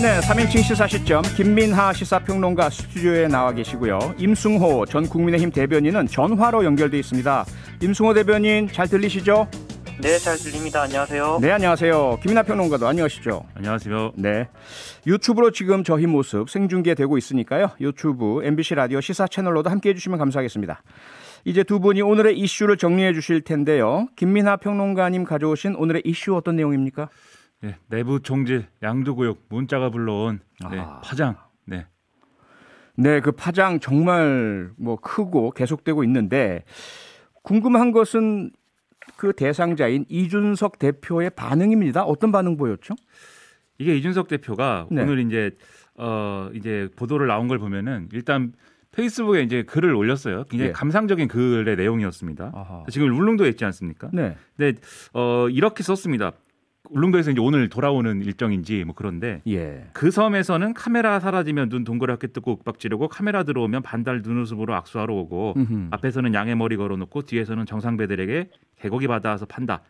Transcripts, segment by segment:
네, 3인칭 시사 시점 김민하 시사평론가 스튜디오에 나와 계시고요. 임승호 전 국민의힘 대변인은 전화로 연결돼 있습니다. 임승호 대변인 잘 들리시죠? 네, 잘 들립니다. 안녕하세요. 네, 안녕하세요. 김민하 평론가도 안녕하시죠? 안녕하세요. 네, 유튜브로 지금 저희 모습 생중계되고 있으니까요. 유튜브 MBC 라디오 시사 채널로도 함께해 주시면 감사하겠습니다. 이제 두 분이 오늘의 이슈를 정리해 주실 텐데요. 김민하 평론가님 가져오신 오늘의 이슈 어떤 내용입니까? 네, 내부 총질, 양도구역, 문자가 불러온 파장. 네, 그 파장 정말 크고 계속되고 있는데 궁금한 것은 그 대상자인 이준석 대표의 반응입니다. 어떤 반응 보였죠? 이게 이준석 대표가 오늘 이제 보도를 나온 걸 보면은 일단 페이스북에 이제 글을 올렸어요. 굉장히 감상적인 글의 내용이었습니다. 아하. 지금 울릉도에 있지 않습니까? 네. 근데 이렇게 썼습니다. 울릉도에서 이제 오늘 돌아오는 일정인지 그런데 그 섬에서는 카메라 사라지면 눈 동그랗게 뜨고 윽박지르고 카메라 들어오면 반달 눈웃음으로 악수하러 오고 앞에서는 양의 머리 걸어놓고 뒤에서는 정상배들에게 개고기 받아와서 판다.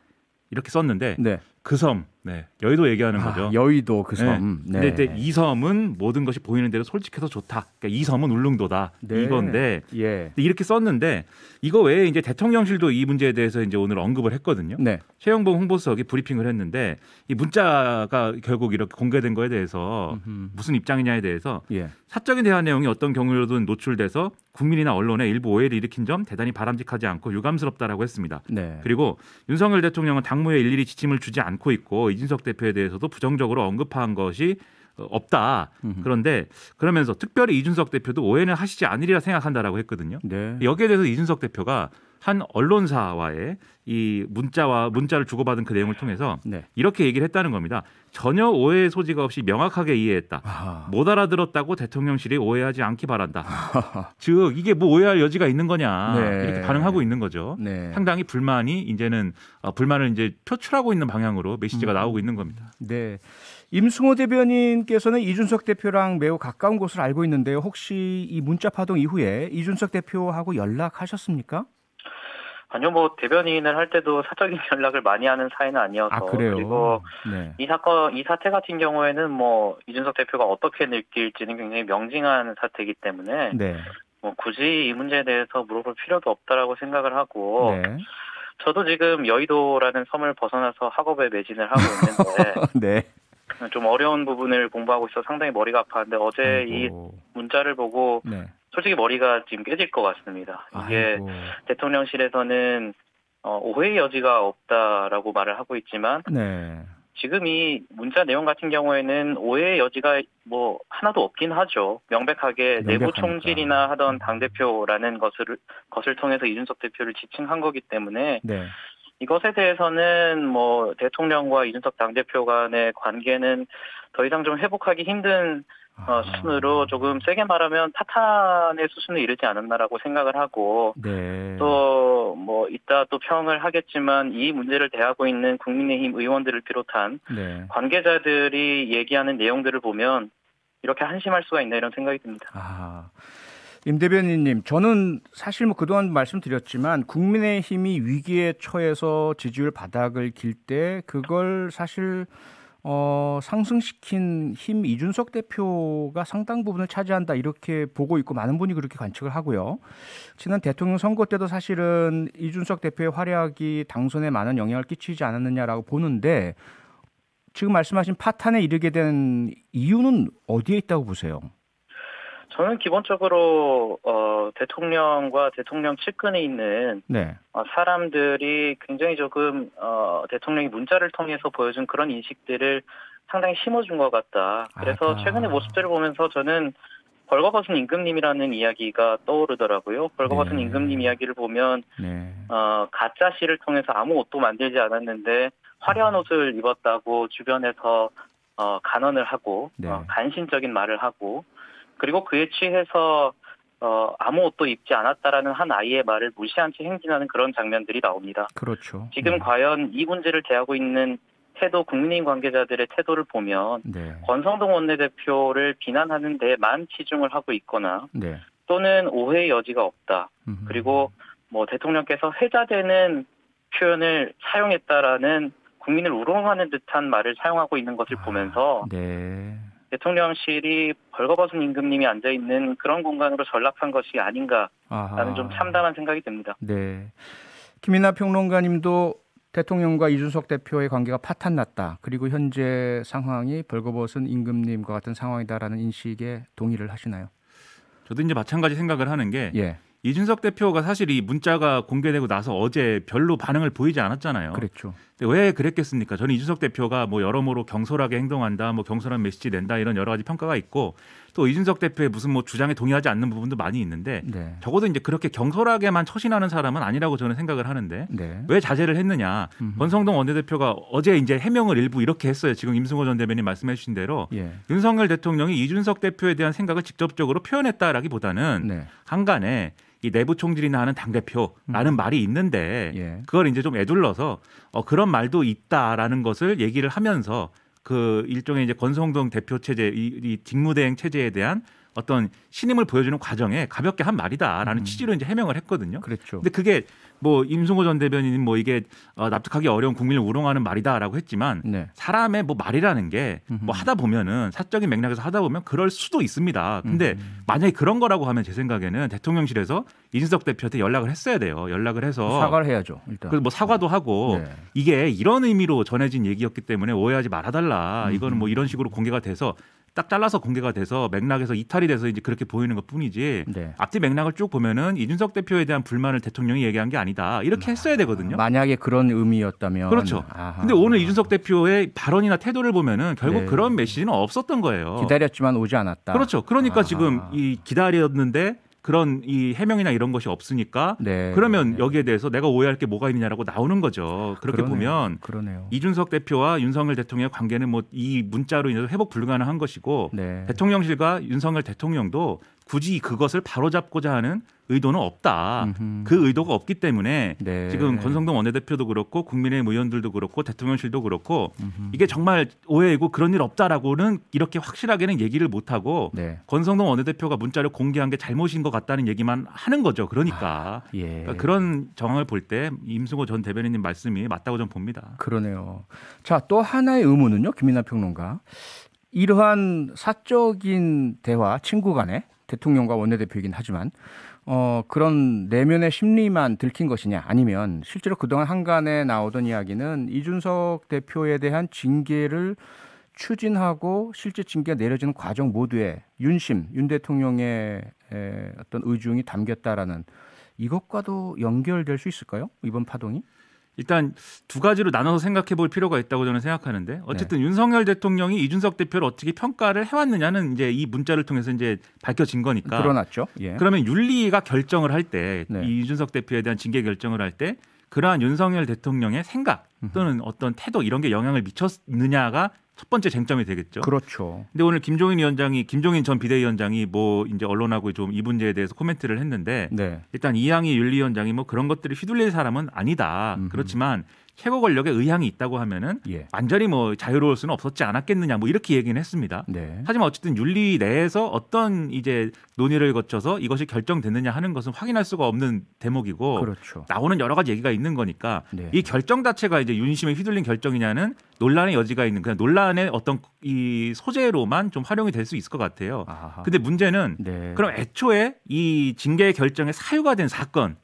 이렇게 썼는데 그 섬, 여의도 얘기하는 거죠. 여의도 그 섬. 근데 이 섬은 모든 것이 보이는 대로 솔직해서 좋다. 그러니까 이 섬은 울릉도다. 이건데 이렇게 썼는데 이거 외에 이제 대통령실도 이 문제에 대해서 이제 오늘 언급을 했거든요. 최영봉 홍보수석이 브리핑을 했는데 이 문자가 결국 이렇게 공개된 거에 대해서 무슨 입장이냐에 대해서 사적인 대화 내용이 어떤 경우로든 노출돼서 국민이나 언론에 일부 오해를 일으킨 점 대단히 바람직하지 않고 유감스럽다라고 했습니다. 그리고 윤석열 대통령은 당무에 일일이 지침을 주지 않고 있고 이준석 대표에 대해서도 부정적으로 언급한 것이 없다. 그런데 그러면서 특별히 이준석 대표도 오해는 하시지 않으리라 생각한다라고 했거든요. 여기에 대해서 이준석 대표가 한 언론사와의 이 문자를 주고받은 그 내용을 통해서 이렇게 얘기를 했다는 겁니다. 전혀 오해의 소지가 없이 명확하게 이해했다. 못 알아들었다고 대통령실이 오해하지 않기 바란다. 즉 이게 오해할 여지가 있는 거냐 이렇게 반응하고 있는 거죠. 상당히 불만이 이제는 불만을 이제 표출하고 있는 방향으로 메시지가 나오고 있는 겁니다. 네. 임승호 대변인께서는 이준석 대표랑 매우 가까운 것을 알고 있는데요. 혹시 이 문자 파동 이후에 이준석 대표하고 연락하셨습니까? 아니요, 대변인을 할 때도 사적인 연락을 많이 하는 사이는 아니어서. 그리고 이 사태 같은 경우에는 이준석 대표가 어떻게 느낄지는 굉장히 명징한 사태이기 때문에 굳이 이 문제에 대해서 물어볼 필요도 없다라고 생각을 하고 저도 지금 여의도라는 섬을 벗어나서 학업에 매진을 하고 있는데 좀 어려운 부분을 공부하고 있어 상당히 머리가 아파하는데 어제 이 문자를 보고 솔직히 머리가 지금 깨질 것 같습니다. 이게 대통령실에서는 오해의 여지가 없다라고 말을 하고 있지만 지금 이 문자 내용 같은 경우에는 오해의 여지가 하나도 없긴 하죠. 명백하게 내부 총질이나 하던 당대표라는 것을 통해서 이준석 대표를 지칭한 거기 때문에 이것에 대해서는 대통령과 이준석 당대표 간의 관계는 더 이상 좀 회복하기 힘든 수준으로 조금 세게 말하면 타탄의 수준에 이르지 않았나라고 생각을 하고 또 이따 또 평을 하겠지만 이 문제를 대하고 있는 국민의힘 의원들을 비롯한 관계자들이 얘기하는 내용들을 보면 이렇게 한심할 수가 있나 이런 생각이 듭니다. 임 대변인님, 저는 사실 그동안 말씀드렸지만 국민의힘이 위기에 처해서 지지율 바닥을 길 때 그걸 사실 상승시킨 힘 이준석 대표가 상당 부분을 차지한다 이렇게 보고 있고 많은 분이 그렇게 관측을 하고요. 지난 대통령 선거 때도 사실은 이준석 대표의 활약이 당선에 많은 영향을 끼치지 않았느냐라고 보는데 지금 말씀하신 파탄에 이르게 된 이유는 어디에 있다고 보세요? 저는 기본적으로 대통령과 대통령 측근에 있는 사람들이 굉장히 조금 대통령이 문자를 통해서 보여준 그런 인식들을 상당히 심어준 것 같다. 그래서 최근의 모습들을 보면서 저는 벌거벗은 임금님이라는 이야기가 떠오르더라고요. 벌거벗은 임금님 이야기를 보면 가짜 씨를 통해서 아무 옷도 만들지 않았는데 화려한 옷을 입었다고 주변에서 간언을 하고 간신적인 말을 하고 그리고 그에 취해서 아무 옷도 입지 않았다라는 한 아이의 말을 무시한 채 행진하는 그런 장면들이 나옵니다. 그렇죠. 지금 과연 이 문제를 대하고 있는 태도, 국민의힘 관계자들의 태도를 보면 권성동 원내대표를 비난하는 데만 치중을 하고 있거나 또는 오해의 여지가 없다. 그리고 대통령께서 회자되는 표현을 사용했다라는 국민을 우롱하는 듯한 말을 사용하고 있는 것을 보면서 대통령실이 벌거벗은 임금님이 앉아 있는 그런 공간으로 전락한 것이 아닌가라는 좀 참담한 생각이 듭니다. 네, 김이나 평론가님도 대통령과 이준석 대표의 관계가 파탄났다. 그리고 현재 상황이 벌거벗은 임금님과 같은 상황이다라는 인식에 동의를 하시나요? 저도 이제 마찬가지 생각을 하는 게 이준석 대표가 사실 이 문자가 공개되고 나서 어제 별로 반응을 보이지 않았잖아요. 그렇죠. 근데 왜 그랬겠습니까? 저는 이준석 대표가 뭐 여러모로 경솔하게 행동한다, 뭐 경솔한 메시지 낸다 이런 여러 가지 평가가 있고 또 이준석 대표의 무슨 뭐 주장에 동의하지 않는 부분도 많이 있는데 적어도 이제 그렇게 경솔하게만 처신하는 사람은 아니라고 저는 생각을 하는데 왜 자제를 했느냐? 권성동 원내대표가 어제 이제 해명을 일부 이렇게 했어요. 지금 임승호 전 대변인 말씀해 주신 대로 윤석열 대통령이 이준석 대표에 대한 생각을 직접적으로 표현했다라기보다는 한간에 이 내부 총질이나 하는 당대표라는 말이 있는데 그걸 이제 좀 애둘러서 그런 말도 있다라는 것을 얘기를 하면서 그 일종의 이제 권성동 대표 체제 이 직무대행 체제에 대한 어떤 신임을 보여주는 과정에 가볍게 한 말이다라는 취지로 이제 해명을 했거든요. 그렇죠. 근데 그게 뭐 임승호 전 대변인은 뭐 이게 납득하기 어려운 국민을 우롱하는 말이다라고 했지만 사람의 뭐 말이라는 게 뭐 하다 보면은 사적인 맥락에서 하다 보면 그럴 수도 있습니다. 근데 만약에 그런 거라고 하면 제 생각에는 대통령실에서 이준석 대표한테 연락을 했어야 돼요. 연락을 해서 사과를 해야죠. 일단. 그래서 뭐 사과도 하고 이게 이런 의미로 전해진 얘기였기 때문에 오해하지 말아달라. 이거는 뭐 이런 식으로 공개가 돼서 딱 잘라서 공개가 돼서 맥락에서 이탈이 돼서 이제 그렇게 보이는 것뿐이지 앞뒤 맥락을 쭉 보면은 이준석 대표에 대한 불만을 대통령이 얘기한 게 아니다 이렇게 했어야 되거든요. 만약에 그런 의미였다면 그렇죠. 근데 오늘 이준석 대표의 발언이나 태도를 보면은 결국 그런 메시지는 없었던 거예요. 기다렸지만 오지 않았다. 그렇죠. 그러니까 지금 이 기다렸는데 그런 이 해명이나 이런 것이 없으니까 그러면 여기에 대해서 내가 오해할 게 뭐가 있느냐라고 나오는 거죠. 그렇게 보면 이준석 대표와 윤석열 대통령의 관계는 뭐 이 문자로 인해서 회복 불가능한 것이고 대통령실과 윤석열 대통령도 굳이 그것을 바로잡고자 하는 의도는 없다. 그 의도가 없기 때문에 지금 권성동 원내대표도 그렇고 국민의힘 의원들도 그렇고 대통령실도 그렇고 이게 정말 오해이고 그런 일 없다라고는 이렇게 확실하게는 얘기를 못하고 권성동 원내대표가 문자를 공개한 게 잘못인 것 같다는 얘기만 하는 거죠. 그러니까, 그러니까 그런 정황을 볼 때 임승호 전 대변인님 말씀이 맞다고 좀 봅니다. 그러네요. 자, 또 하나의 의문은요. 김이나 평론가. 이러한 사적인 대화, 친구 간에 대통령과 원내대표이긴 하지만 그런 내면의 심리만 들킨 것이냐 아니면 실제로 그동안 한간에 나오던 이야기는 이준석 대표에 대한 징계를 추진하고 실제 징계가 내려지는 과정 모두에 윤 대통령의 어떤 의중이 담겼다라는 이것과도 연결될 수 있을까요? 이번 파동이? 일단 두 가지로 나눠서 생각해 볼 필요가 있다고 저는 생각하는데 어쨌든 윤석열 대통령이 이준석 대표를 어떻게 평가를 해왔느냐는 이제 이 문자를 통해서 이제 밝혀진 거니까 드러났죠. 그러면 윤리가 결정을 할 때 이 이준석 대표에 대한 징계 결정을 할 때 그러한 윤석열 대통령의 생각 또는 어떤 태도 이런 게 영향을 미쳤느냐가 첫 번째 쟁점이 되겠죠. 그렇죠. 근데 오늘 김종인 전 비대위원장이 뭐 이제 언론하고 좀 이 문제에 대해서 코멘트를 했는데 일단 이항희 윤리위원장이 뭐 그런 것들을 휘둘릴 사람은 아니다. 그렇지만 최고 권력에 의향이 있다고 하면은 완전히 뭐 자유로울 수는 없었지 않았겠느냐 뭐 이렇게 얘기는 했습니다. 하지만 어쨌든 윤리 내에서 어떤 이제 논의를 거쳐서 이것이 결정됐느냐 하는 것은 확인할 수가 없는 대목이고 나오는 여러 가지 얘기가 있는 거니까 이 결정 자체가 이제 윤심에 휘둘린 결정이냐는 논란의 여지가 있는 그냥 논란의 어떤 이 소재로만 좀 활용이 될 수 있을 것 같아요. 근데 문제는 그럼 애초에 이 징계 결정에 사유가 된 사건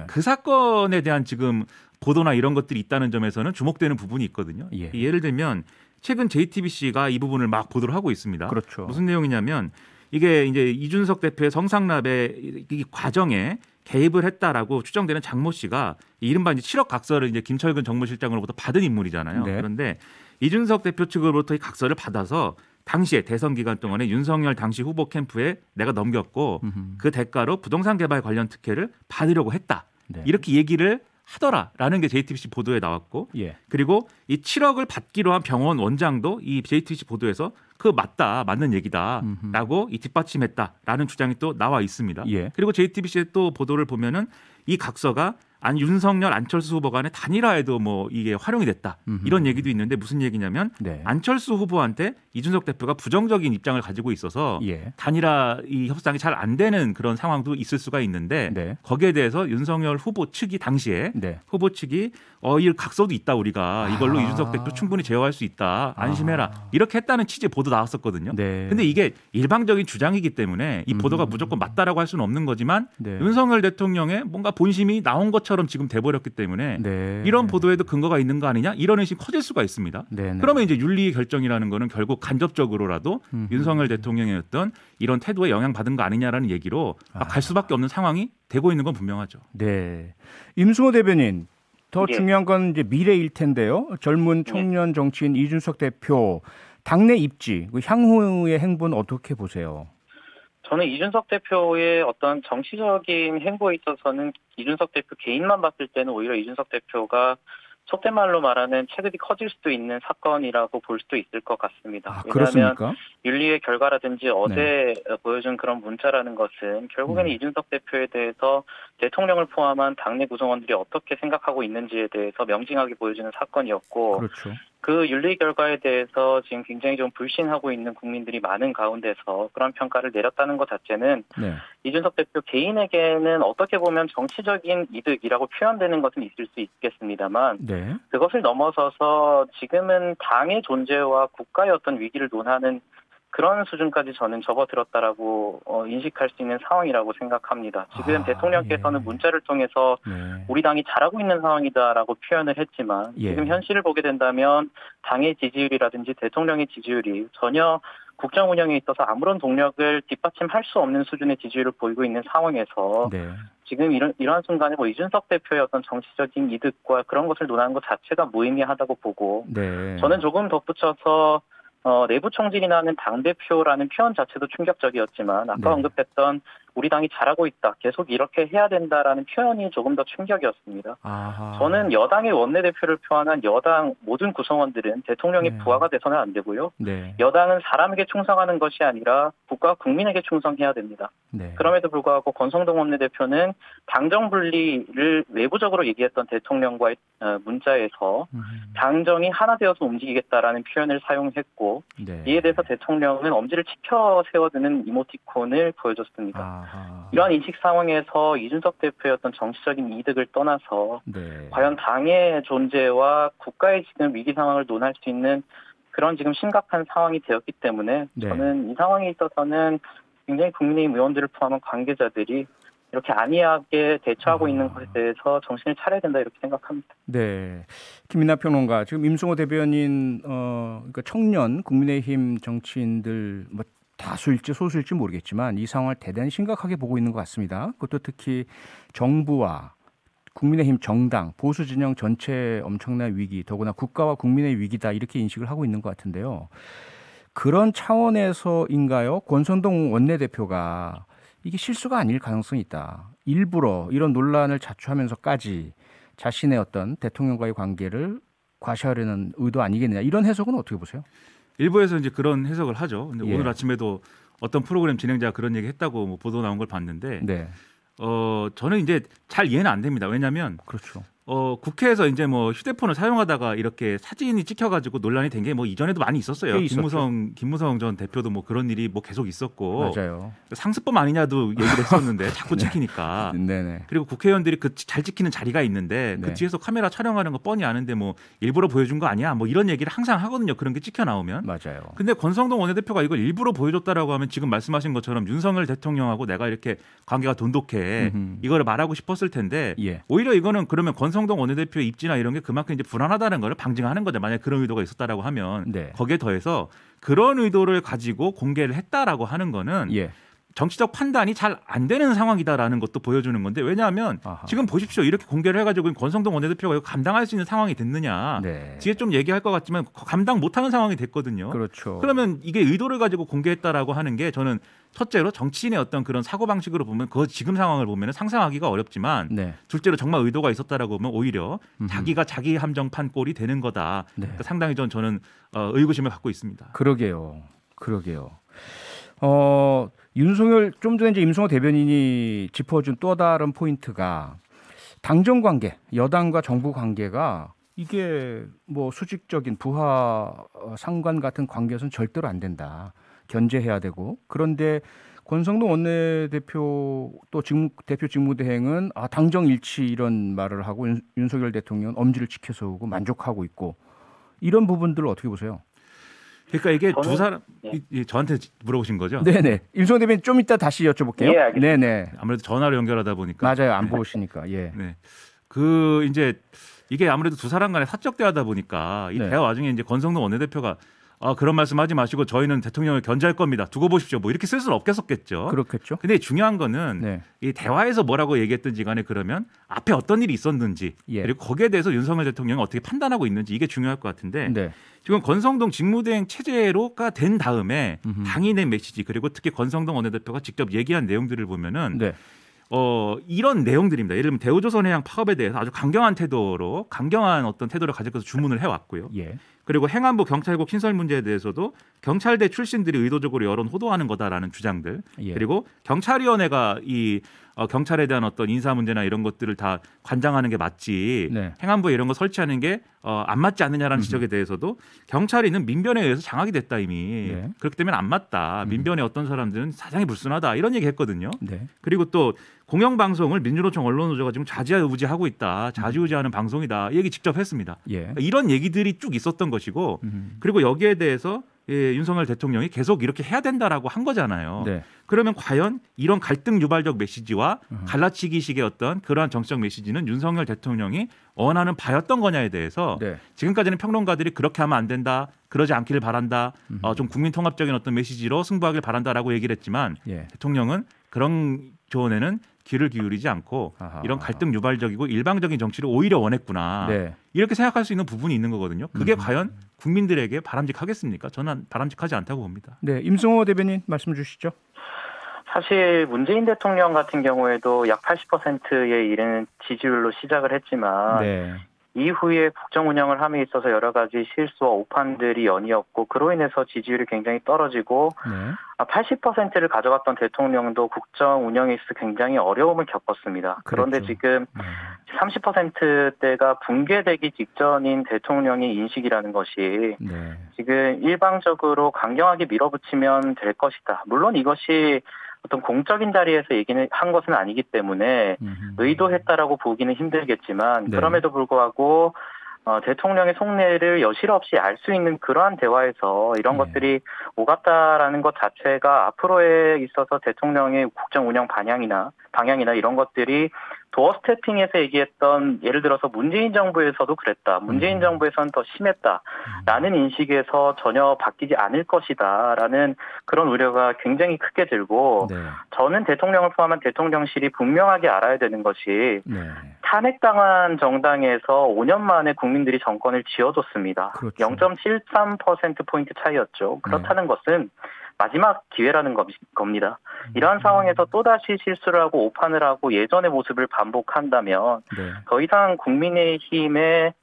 그 사건에 대한 지금 보도나 이런 것들이 있다는 점에서는 주목되는 부분이 있거든요. 예를 들면 최근 JTBC가 이 부분을 막 보도를 하고 있습니다. 무슨 내용이냐면 이게 이제 이준석 대표의 성상납의 이 과정에 개입을 했다라고 추정되는 장모 씨가 이른바 이제 7억 각서를 이제 김철근 정무실장으로부터 받은 인물이잖아요. 그런데 이준석 대표 측으로부터 이 각서를 받아서 당시에 대선 기간 동안에 윤석열 당시 후보 캠프에 내가 넘겼고 그 대가로 부동산 개발 관련 특혜를 받으려고 했다. 이렇게 얘기를 하더라라는 게 JTBC 보도에 나왔고 그리고 이 7억을 받기로 한 병원 원장도 이 JTBC 보도에서 맞는 얘기다라고 이 뒷받침했다라는 주장이 또 나와 있습니다. 그리고 JTBC의 또 보도를 보면은 이 각서가 윤석열 안철수 후보 간의 단일화에도 뭐 이게 활용이 됐다. 이런 얘기도 있는데 무슨 얘기냐면 안철수 후보한테 이준석 대표가 부정적인 입장을 가지고 있어서 단일화 이 협상이 잘 안 되는 그런 상황도 있을 수가 있는데 거기에 대해서 윤석열 후보 측이 당시에 후보 측이 이 각서도 있다 우리가 이걸로 이준석 대표 충분히 제어할 수 있다. 안심해라. 이렇게 했다는 취지의 보도 나왔었거든요. 근데 이게 일방적인 주장이기 때문에 이 보도가 무조건 맞다라고 할 수는 없는 거지만 윤석열 대통령의 뭔가 본심이 나온 것처럼 지금 돼버렸기 때문에 이런 보도에도 근거가 있는 거 아니냐 이런 의심이 커질 수가 있습니다. 그러면 이제 윤리 결정이라는 거는 결국 간접적으로라도 윤석열 대통령의 어떤 이런 태도에 영향받은 거 아니냐라는 얘기로 갈 수밖에 없는 상황이 되고 있는 건 분명하죠. 네, 임승호 대변인 더 중요한 건 이제 미래일 텐데요. 젊은 청년 정치인 이준석 대표 당내 입지, 향후의 행보는 어떻게 보세요? 저는 이준석 대표의 어떤 정치적인 행보에 있어서는 이준석 대표 개인만 봤을 때는 오히려 이준석 대표가 속된 말로 말하는 체급이 커질 수도 있는 사건이라고 볼 수도 있을 것 같습니다. 왜냐하면 윤리의 결과라든지 어제 보여준 그런 문자라는 것은 결국에는 이준석 대표에 대해서 대통령을 포함한 당내 구성원들이 어떻게 생각하고 있는지에 대해서 명징하게 보여주는 사건이었고 그 윤리 결과에 대해서 지금 굉장히 좀 불신하고 있는 국민들이 많은 가운데서 그런 평가를 내렸다는 것 자체는 이준석 대표 개인에게는 어떻게 보면 정치적인 이득이라고 표현되는 것은 있을 수 있겠습니다만 그것을 넘어서서 지금은 당의 존재와 국가의 어떤 위기를 논하는 그런 수준까지 저는 접어들었다라고 인식할 수 있는 상황이라고 생각합니다. 지금 대통령께서는 문자를 통해서 우리 당이 잘하고 있는 상황이다라고 표현을 했지만 지금 현실을 보게 된다면 당의 지지율이라든지 대통령의 지지율이 전혀 국정 운영에 있어서 아무런 동력을 뒷받침할 수 없는 수준의 지지율을 보이고 있는 상황에서 지금 이러한 순간에 이준석 대표의 어떤 정치적인 이득과 그런 것을 논하는 것 자체가 무의미하다고 보고 저는 조금 덧붙여서 내부 총질이 나는 당대표라는 표현 자체도 충격적이었지만 아까 언급했던 우리 당이 잘하고 있다. 계속 이렇게 해야 된다라는 표현이 조금 더 충격이었습니다. 저는 여당의 원내대표를 포함한 여당 모든 구성원들은 대통령의 부하가 돼서는 안 되고요. 여당은 사람에게 충성하는 것이 아니라 국가 국민에게 충성해야 됩니다. 그럼에도 불구하고 권성동 원내대표는 당정 분리를 외부적으로 얘기했던 대통령과의 문자에서 당정이 하나 되어서 움직이겠다라는 표현을 사용했고 이에 대해서 대통령은 엄지를 치켜 세워드는 이모티콘을 보여줬습니다. 이러한 인식 상황에서 이준석 대표의 어떤 정치적인 이득을 떠나서 과연 당의 존재와 국가의 지금 위기 상황을 논할 수 있는 그런 지금 심각한 상황이 되었기 때문에 저는 이 상황에 있어서는 굉장히 국민의힘 의원들을 포함한 관계자들이 이렇게 안이하게 대처하고 있는 것에 대해서 정신을 차려야 된다 이렇게 생각합니다. 네, 김민하 평론가 지금 임승호 대변인 그러니까 청년 국민의힘 정치인들 다수일지 소수일지 모르겠지만 이 상황을 대단히 심각하게 보고 있는 것 같습니다. 그것도 특히 정부와 국민의힘 정당, 보수 진영 전체 엄청난 위기, 더구나 국가와 국민의 위기다 이렇게 인식을 하고 있는 것 같은데요. 그런 차원에서인가요? 권선동 원내대표가 이게 실수가 아닐 가능성이 있다. 일부러 이런 논란을 자초하면서까지 자신의 어떤 대통령과의 관계를 과시하려는 의도 아니겠느냐. 이런 해석은 어떻게 보세요? 일부에서 이제 그런 해석을 하죠. 근데 오늘 아침에도 어떤 프로그램 진행자가 그런 얘기 했다고 보도 나온 걸 봤는데 저는 이제 잘 이해는 안 됩니다. 왜냐하면 국회에서 이제 휴대폰을 사용하다가 이렇게 사진이 찍혀가지고 논란이 된 게 이전에도 많이 있었어요. 김무성 전 대표도 그런 일이 계속 있었고 상습범 아니냐도 얘기를 했었는데 자꾸 찍히니까. 그리고 국회의원들이 그 잘 찍히는 자리가 있는데 그 뒤에서 카메라 촬영하는 거 뻔히 아는데 일부러 보여준 거 아니야? 이런 얘기를 항상 하거든요. 그런 게 찍혀 나오면. 근데 권성동 원내대표가 이걸 일부러 보여줬다라고 하면 지금 말씀하신 것처럼 윤석열 대통령하고 내가 이렇게 관계가 돈독해 이거를 말하고 싶었을 텐데 오히려 이거는 그러면 권성동 원내대표의 입지나 이런 게 그만큼 이제 불안하다는 걸 방증하는 거죠. 만약 그런 의도가 있었다라고 하면 거기에 더해서 그런 의도를 가지고 공개를 했다라고 하는 거는 정치적 판단이 잘 안 되는 상황이다라는 것도 보여주는 건데 왜냐하면 지금 보십시오. 이렇게 공개를 해가지고 권성동 원내대표가 이거 감당할 수 있는 상황이 됐느냐. 뒤에 좀 얘기할 것 같지만 감당 못하는 상황이 됐거든요. 그러면 이게 의도를 가지고 공개했다라고 하는 게 저는 첫째로 정치인의 어떤 그런 사고방식으로 보면 그 지금 상황을 보면 상상하기가 어렵지만 둘째로 정말 의도가 있었다라고 보면 오히려 자기가 자기 함정판 꼴이 되는 거다. 그러니까 상당히 저는 의구심을 갖고 있습니다. 그러게요. 윤석열 좀 전에 이제 임승호 대변인이 짚어준 또 다른 포인트가 당정 관계, 여당과 정부 관계가 이게 뭐 수직적인 부하 상관 같은 관계에서는 절대로 안 된다. 견제해야 되고. 그런데 권성동 원내대표 또 대표 직무대행은 당정 일치 이런 말을 하고 윤석열 대통령은 엄지를 지켜서오고 만족하고 있고 이런 부분들을 어떻게 보세요? 그러니까 이게 두 사람 저한테 물어보신 거죠? 네네. 임성호 대변인 좀 이따 다시 여쭤볼게요. 예, 알겠습니다. 네네. 아무래도 전화로 연결하다 보니까 맞아요. 안 보시니까. 예. 네. 이제 이게 아무래도 두 사람 간에 사적 대화다 보니까 이 대화 와중에 이제 권성동 원내대표가 그런 말씀하지 마시고 저희는 대통령을 견제할 겁니다. 두고 보십시오. 뭐 이렇게 쓸 수는 없겠었겠죠. 그렇겠죠. 근데 중요한 거는 이 대화에서 뭐라고 얘기했든지 간에 그러면 앞에 어떤 일이 있었는지 그리고 거기에 대해서 윤석열 대통령이 어떻게 판단하고 있는지 이게 중요할 것 같은데 지금 권성동 직무대행 체제로가 된 다음에 당이 낸 메시지 그리고 특히 권성동 원내대표가 직접 얘기한 내용들을 보면은 이런 내용들입니다. 예를 들면 대우조선해양 파업에 대해서 아주 강경한 어떤 태도를 가지고서 주문을 해왔고요. 그리고 행안부 경찰국 신설 문제에 대해서도 경찰대 출신들이 의도적으로 여론 호도하는 거다라는 주장들 그리고 경찰위원회가 이 경찰에 대한 어떤 인사 문제나 이런 것들을 다 관장하는 게 맞지 행안부에 이런 거 설치하는 게 안 맞지 않느냐라는 지적에 대해서도 경찰이는 민변에 의해서 장악이 됐다 이미 그렇기 때문에 안 맞다. 민변의 어떤 사람들은 사장이 불순하다 이런 얘기 했거든요. 그리고 또 공영방송을 민주노총 언론노조가 지금 좌지우지하고 있다. 좌지우지하는 방송이다. 이 얘기 직접 했습니다. 이런 얘기들이 쭉 있었던 것이고 그리고 여기에 대해서 윤석열 대통령이 계속 이렇게 해야 된다라고 한 거잖아요. 그러면 과연 이런 갈등 유발적 메시지와 갈라치기식의 어떤 그러한 정치적 메시지는 윤석열 대통령이 원하는 바였던 거냐에 대해서 지금까지는 평론가들이 그렇게 하면 안 된다. 그러지 않기를 바란다. 좀 국민 통합적인 어떤 메시지로 승부하길 바란다라고 얘기를 했지만 대통령은 그런 조언에는 귀를 기울이지 않고 이런 갈등 유발적이고 일방적인 정치를 오히려 원했구나. 이렇게 생각할 수 있는 부분이 있는 거거든요. 그게 과연 국민들에게 바람직하겠습니까? 저는 바람직하지 않다고 봅니다. 네, 임성호 대변인 말씀 주시죠. 사실 문재인 대통령 같은 경우에도 약 80%에 이르는 지지율로 시작을 했지만 이후에 국정 운영을 함에 있어서 여러 가지 실수와 오판들이 연이었고 그로 인해서 지지율이 굉장히 떨어지고 80%를 가져갔던 대통령도 국정 운영에 있어서 굉장히 어려움을 겪었습니다. 그런데 지금 30%대가 붕괴되기 직전인 대통령의 인식이라는 것이 지금 일방적으로 강경하게 밀어붙이면 될 것이다. 물론 이것이 어떤 공적인 자리에서 얘기는 한 것은 아니기 때문에 의도했다라고 보기는 힘들겠지만 그럼에도 불구하고 대통령의 속내를 여실 없이 알 수 있는 그러한 대화에서 이런 것들이 오갔다라는 것 자체가 앞으로에 있어서 대통령의 국정 운영 방향이나 이런 것들이 도어 스태핑에서 얘기했던 예를 들어서 문재인 정부에서도 그랬다. 문재인 정부에서는 더 심했다라는 인식에서 전혀 바뀌지 않을 것이다라는 그런 우려가 굉장히 크게 들고 저는 대통령을 포함한 대통령실이 분명하게 알아야 되는 것이 탄핵당한 정당에서 5년 만에 국민들이 정권을 쥐어줬습니다. 0.73%포인트 차이였죠. 그렇다는 것은 마지막 기회라는 겁니다. 이러한 상황에서 또다시 실수를 하고 오판을 하고 예전의 모습을 반복한다면 더 이상 국민의힘에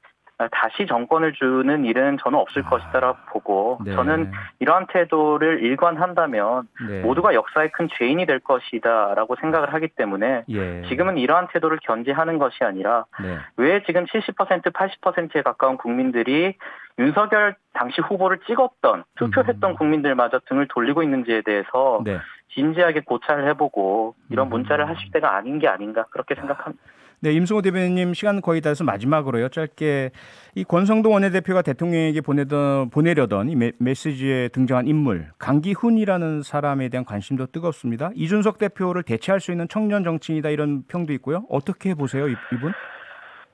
다시 정권을 주는 일은 저는 없을 것이다라고 보고 저는 이러한 태도를 일관한다면 모두가 역사의 큰 죄인이 될 것이다라고 생각을 하기 때문에 지금은 이러한 태도를 견제하는 것이 아니라 왜 지금 70%, 80%에 가까운 국민들이 윤석열 당시 후보를 찍었던 투표했던 국민들마저 등을 돌리고 있는지에 대해서 진지하게 고찰을 해보고 이런 문자를 하실 때가 아닌 게 아닌가 그렇게 생각합니다. 네, 임성호 대변인님 시간 거의 다 돼서 마지막으로요. 짧게 이 권성동 원내대표가 대통령에게 보내려던 이 메시지에 등장한 인물 강기훈이라는 사람에 대한 관심도 뜨겁습니다. 이준석 대표를 대체할 수 있는 청년 정치인이다 이런 평도 있고요. 어떻게 보세요, 이분?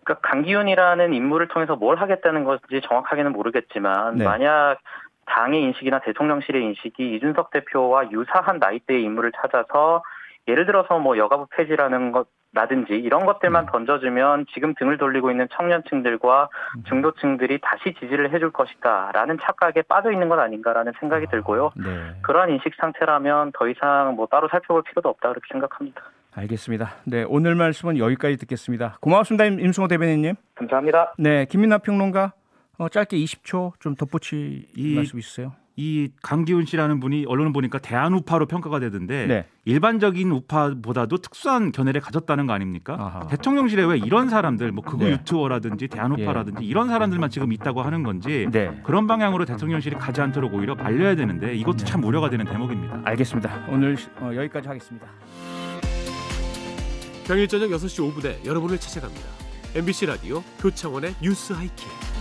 그러니까 강기훈이라는 인물을 통해서 뭘 하겠다는 건지 정확하게는 모르겠지만 만약 당의 인식이나 대통령실의 인식이 이준석 대표와 유사한 나이대의 인물을 찾아서 예를 들어서 뭐 여가부 폐지라는 것라든지 이런 것들만 던져주면 지금 등을 돌리고 있는 청년층들과 중도층들이 다시 지지를 해줄 것이다라는 착각에 빠져 있는 것 아닌가라는 생각이 들고요. 그러한 인식 상태라면 더 이상 뭐 따로 살펴볼 필요도 없다 그렇게 생각합니다. 알겠습니다. 네, 오늘 말씀은 여기까지 듣겠습니다. 고맙습니다, 임성호 대변인님. 감사합니다. 네, 김민하 평론가 짧게 20초 좀 덧붙일 말씀 있으세요? 이 강기훈 씨라는 분이 언론을 보니까 대한우파로 평가가 되던데 네. 일반적인 우파보다도 특수한 견해를 가졌다는 거 아닙니까? 아하. 대통령실에 왜 이런 사람들, 뭐 극우 네. 유튜버라든지 대한우파라든지 예. 이런 사람들만 지금 있다고 하는 건지 네. 그런 방향으로 대통령실이 가지 않도록 오히려 말려야 되는데 이것도 참 우려가 되는 대목입니다. 알겠습니다. 오늘 여기까지 하겠습니다. 평일 저녁 6시 5분에 여러분을 찾아갑니다. MBC 라디오 표창원의 뉴스 하이킥.